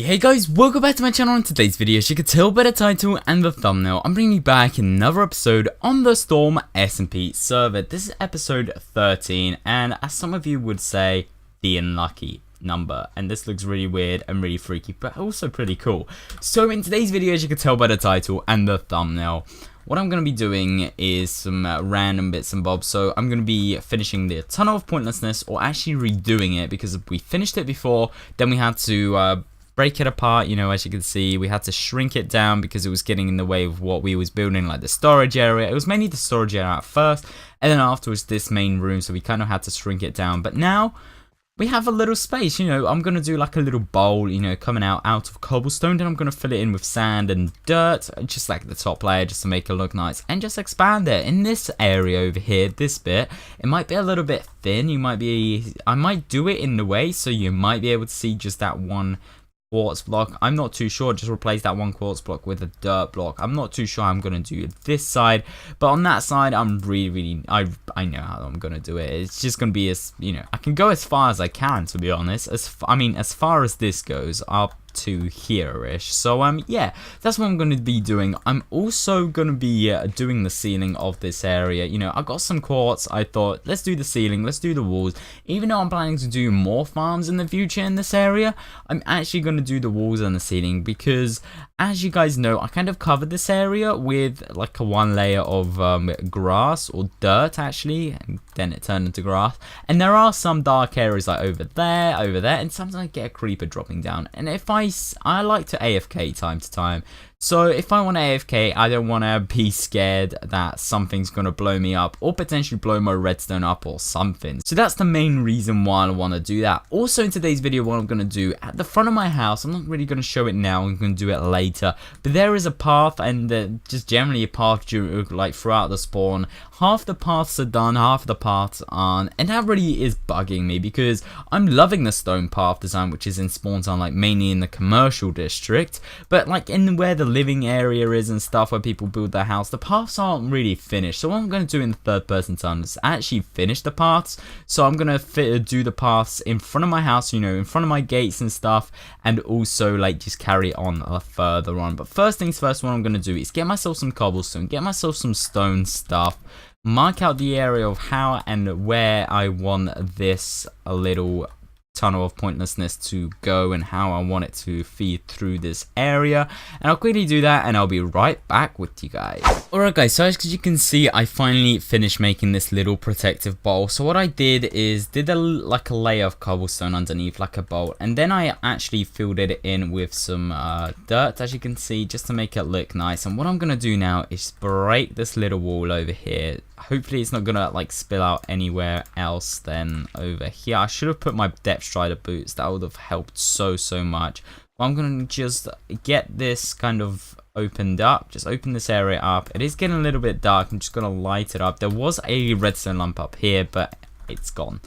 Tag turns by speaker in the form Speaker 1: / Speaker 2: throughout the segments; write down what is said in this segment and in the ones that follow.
Speaker 1: Hey guys, welcome back to my channel. In today's video, as you can tell by the title and the thumbnail, I'm bringing you back another episode on the Storm SMP server. This is episode 13, and as some of you would say, the unlucky number. And this looks really weird and really freaky, but also pretty cool. So in today's video, as you can tell by the title and the thumbnail, what I'm going to be doing is some random bits and bobs. So I'm going to be finishing the Tunnel of Pointlessness, or actually redoing it, because we finished it before, then we had to break it apart. You know, as you can see, we had to shrink it down because it was getting in the way of what we was building, like the storage area. It was mainly the storage area at first, and then afterwards this main room, so we kind of had to shrink it down. But now we have a little space. You know, I'm gonna do like a little bowl, you know, coming out of cobblestone, then I'm gonna fill it in with sand and dirt, just like the top layer, just to make it look nice, and just expand it. In this area over here, this bit, it might be a little bit thin. I might do it in the way so you might be able to see just that one quartz block. I'm not too sure. Just replace that one quartz block with a dirt block. I'm not too sure how I'm gonna do this side, but on that side, I'm really I know how I'm gonna do it. It's just gonna be as, you know, I can go as far as I can, to be honest. As far as this goes, up to here-ish. So yeah, that's what I'm going to be doing. I'm also going to be doing the ceiling of this area. You know, I got some quartz. I thought, let's do the ceiling, let's do the walls. Even though I'm planning to do more farms in the future in this area, I'm actually going to do the walls and the ceiling, because as you guys know, I kind of covered this area with like a one layer of grass, or dirt actually, and then it turned into grass. And there are some dark areas like over there, and sometimes I get a creeper dropping down. And if I like to AFK time to time, so if I want to AFK, I don't want to be scared that something's going to blow me up, or potentially blow my redstone up or something. So that's the main reason why I want to do that. Also in today's video, what I'm going to do at the front of my house, I'm not really going to show it now, I'm going to do it later, but there is a path, and just generally a path like throughout the spawn. Half the paths are done, half the paths aren't, and that really is bugging me, because I'm loving the stone path design, which is in spawn town, like mainly in the commercial district, but like in where the living area is and stuff, where people build their house, the paths aren't really finished. So what I'm going to do in the third person time is actually finish the paths. So I'm going to do the paths in front of my house, you know, in front of my gates and stuff, and also like just carry on further on. But first things first, what I'm going to do is get myself some cobblestone, get myself some stone stuff, mark out the area of how and where I want this little Tunnel of Pointlessness to go, and how I want it to feed through this area. And I'll quickly do that, and I'll be right back with you guys. Alright guys, so as you can see, I finally finished making this little protective bowl. So what I did is like a layer of cobblestone underneath, like a bowl, and then I actually filled it in with some dirt, as you can see, just to make it look nice. And what I'm gonna do now is break this little wall over here. Hopefully it's not gonna like spill out anywhere else than over here. I should have put my depth strider boots, that would have helped so much. Well, I'm gonna just get this kind of opened up, just open this area up. It is getting a little bit dark. I'm just gonna light it up. There was a redstone lamp up here, but it's gone.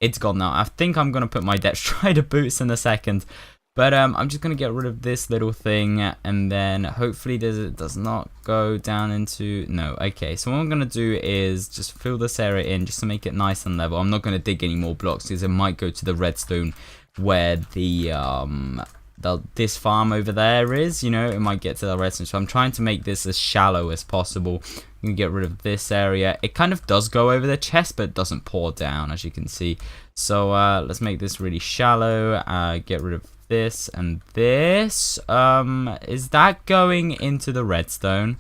Speaker 1: It's gone now. I think I'm gonna put my depth strider boots in a second. But I'm just going to get rid of this little thing, and then hopefully it does not go down into... No, okay. So what I'm going to do is just fill this area in just to make it nice and level. I'm not going to dig any more blocks, because it might go to the redstone where this farm over there is, you know, it might get to the redstone. So I'm trying to make this as shallow as possible. I'm going to get rid of this area. It kind of does go over the chest, but it doesn't pour down, as you can see. So let's make this really shallow. Get rid of this and this. Is that going into the redstone?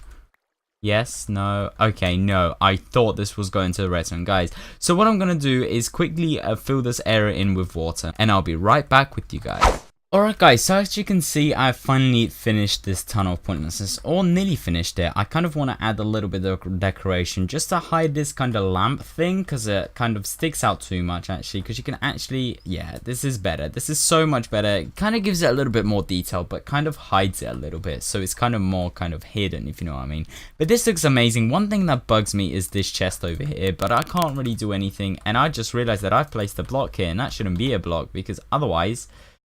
Speaker 1: Yes, no, okay, no, I thought this was going to the redstone, guys. So what I'm gonna do is quickly fill this area in with water, and I'll be right back with you guys. Alright guys, so as you can see, I've finally finished this Tunnel of Pointlessness, or nearly finished it. I kind of want to add a little bit of decoration just to hide this kind of lamp thing, because it kind of sticks out too much actually, because you can actually, yeah, this is better. This is so much better. It kind of gives it a little bit more detail, but kind of hides it a little bit, so it's kind of more kind of hidden, if you know what I mean. But this looks amazing. One thing that bugs me is this chest over here, but I can't really do anything, and I just realized that I've placed a block here, and that shouldn't be a block, because otherwise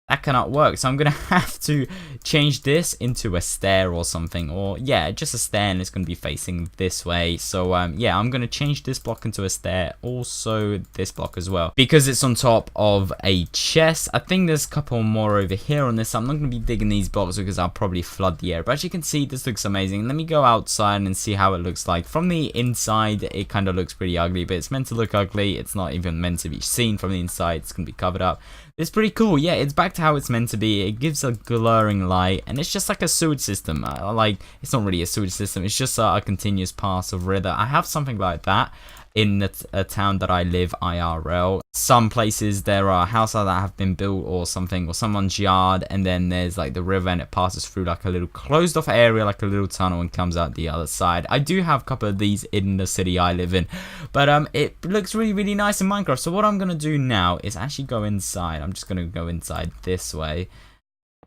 Speaker 1: that cannot work. So I'm going to have to change this into a stair or something. Or yeah, just a stair, and it's going to be facing this way. So yeah, I'm going to change this block into a stair. Also this block as well. Because it's on top of a chest. I think there's a couple more over here on this. I'm not going to be digging these blocks because I'll probably flood the air. But as you can see, this looks amazing. Let me go outside and see how it looks like. From the inside, it kind of looks pretty ugly. But it's meant to look ugly. It's not even meant to be seen from the inside. It's going to be covered up. It's pretty cool. Yeah, it's back to how it's meant to be. It gives a glaring light, and it's just like a sewage system. Like, it's not really a sewage system. It's just a continuous pass of river. I have something like that in a town that I live IRL. Some places there are houses that have been built or something, or someone's yard, and then there's like the river, and it passes through like a little closed off area, like a little tunnel, and comes out the other side. I do have a couple of these in the city I live in, but it looks really, really nice in Minecraft. So what I'm gonna do now is actually go inside. I'm just gonna go inside this way.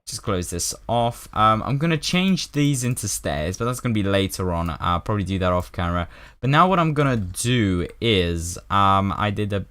Speaker 1: Just close this off. I'm going to change these into stairs, but that's going to be later on. I'll probably do that off camera. But now what I'm going to do is, I did a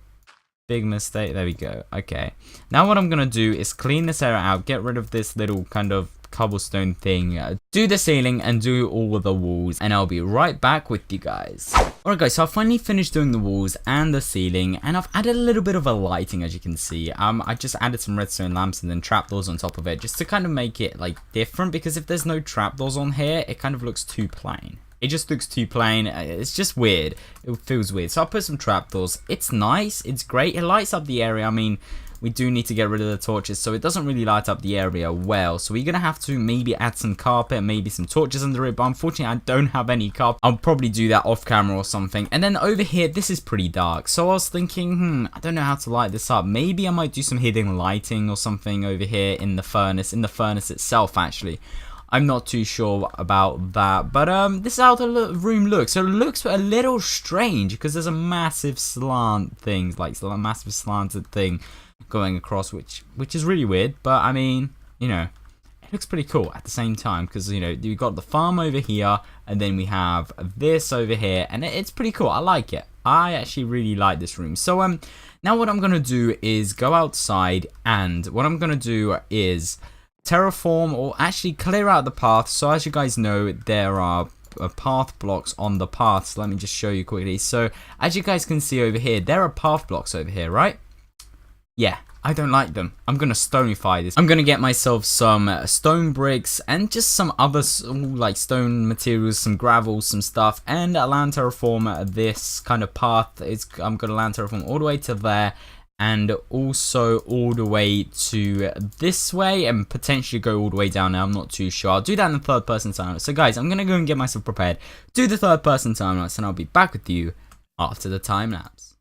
Speaker 1: big mistake. There we go. Okay. Now what I'm going to do is clean this area out, get rid of this little kind of cobblestone thing, do the ceiling, and do all of the walls, and I'll be right back with you guys. Alright guys, so I finally finished doing the walls and the ceiling, and I've added a little bit of a lighting, as you can see. I just added some redstone lamps and then trapdoors on top of it, just to kind of make it like different, because if there's no trapdoors on here, it kind of looks too plain. It just looks too plain. It's just weird. It feels weird. So I'll put some trapdoors. It's nice. It's great. It lights up the area. I mean, we do need to get rid of the torches, so it doesn't really light up the area well. So we're going to have to maybe add some carpet, maybe some torches under it. But unfortunately, I don't have any carpet. I'll probably do that off camera or something. And then over here, this is pretty dark. So I was thinking, I don't know how to light this up. Maybe I might do some hidden lighting or something over here in the furnace itself, actually. I'm not too sure about that, but this is how the room looks. So it looks a little strange because there's a massive slant thing, like a massive slanted thing going across, which is really weird. But I mean, you know, it looks pretty cool at the same time because, you know, you've got the farm over here, and then we have this over here, and it's pretty cool. I like it. I actually really like this room. So now what I'm gonna do is go outside, and what I'm gonna do is terraform, or actually clear out the path. So as you guys know, there are path blocks on the path. So let me just show you quickly. So as you guys can see over here, there are path blocks over here, right? Yeah, I don't like them. I'm gonna stonify this. I'm gonna get myself some stone bricks and just some other like stone materials, some gravel, some stuff, and land terraform this kind of path. I'm gonna land terraform all the way to there, and also all the way to this way, and potentially go all the way down there. I'm not too sure. I'll do that in the third person timelapse. So guys, I'm gonna go and get myself prepared, do the third person timelapse, and I'll be back with you after the time lapse.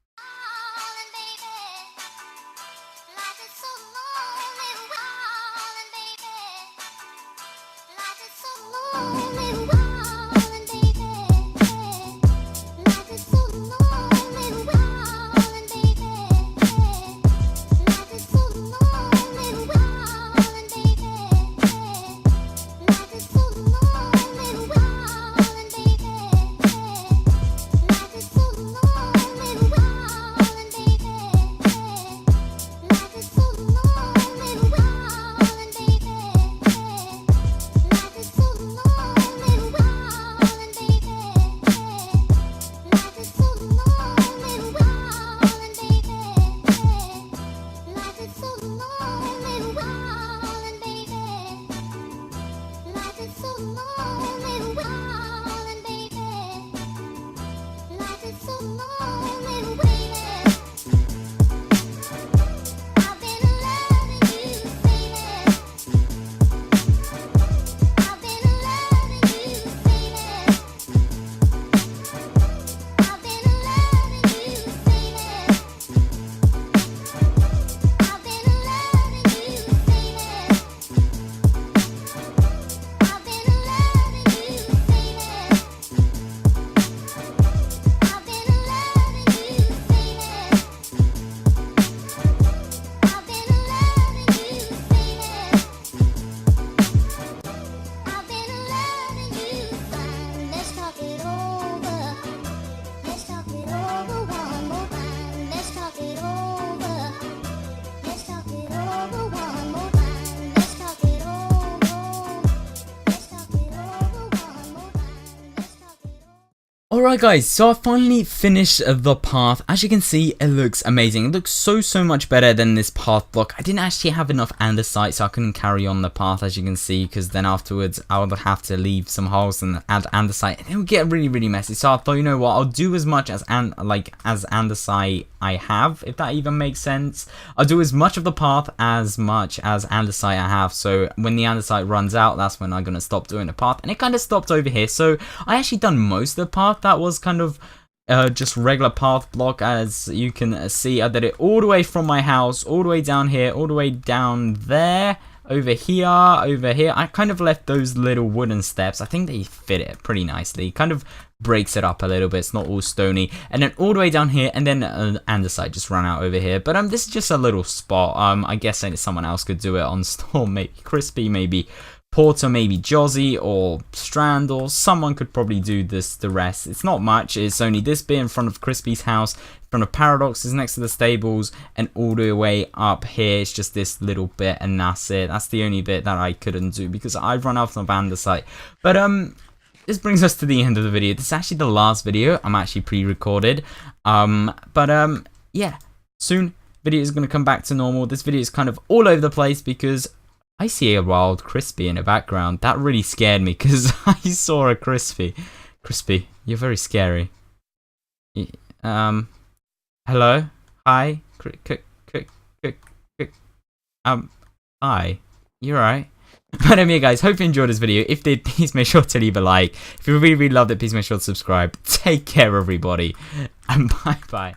Speaker 1: Alright guys, so I finally finished the path. As you can see, it looks amazing. It looks so much better than this path block. I didn't actually have enough andesite, so I couldn't carry on the path, as you can see, because then afterwards I would have to leave some holes and add andesite, and it would get really messy. So I thought, you know what, I'll do as much as andesite I have, if that even makes sense. I'll do as much of the path as much as andesite I have, so when the andesite runs out, that's when I'm gonna stop doing the path. And it kind of stopped over here, so I actually done most of the path. That was kind of just regular path block. As you can see, I did it all the way from my house, all the way down here, all the way down there, over here. I kind of left those little wooden steps. I think they fit it pretty nicely. Kind of breaks it up a little bit. It's not all stony. And then all the way down here, and then andesite just ran out over here. But this is just a little spot. I guess someone else could do it on Storm, maybe Crispy, maybe Porter, maybe Jozzy or Strand, or someone could probably do the rest. It's not much. It's only this bit in front of Crispy's house, in front of Paradox is next to the stables, and all the way up here it's just this little bit, and that's it. That's the only bit that I couldn't do because I've run out of andesite. But this brings us to the end of the video. This is actually the last video. I'm actually pre-recorded. Yeah, soon video is going to come back to normal. This video is kind of all over the place because I see a wild Crispy in the background. That really scared me because I saw a Crispy. Crispy, you're very scary. Hello? Hi? Hi. You're right. But yeah guys, hope you enjoyed this video. If you did, please make sure to leave a like. If you really loved it, please make sure to subscribe. Take care everybody. And bye bye.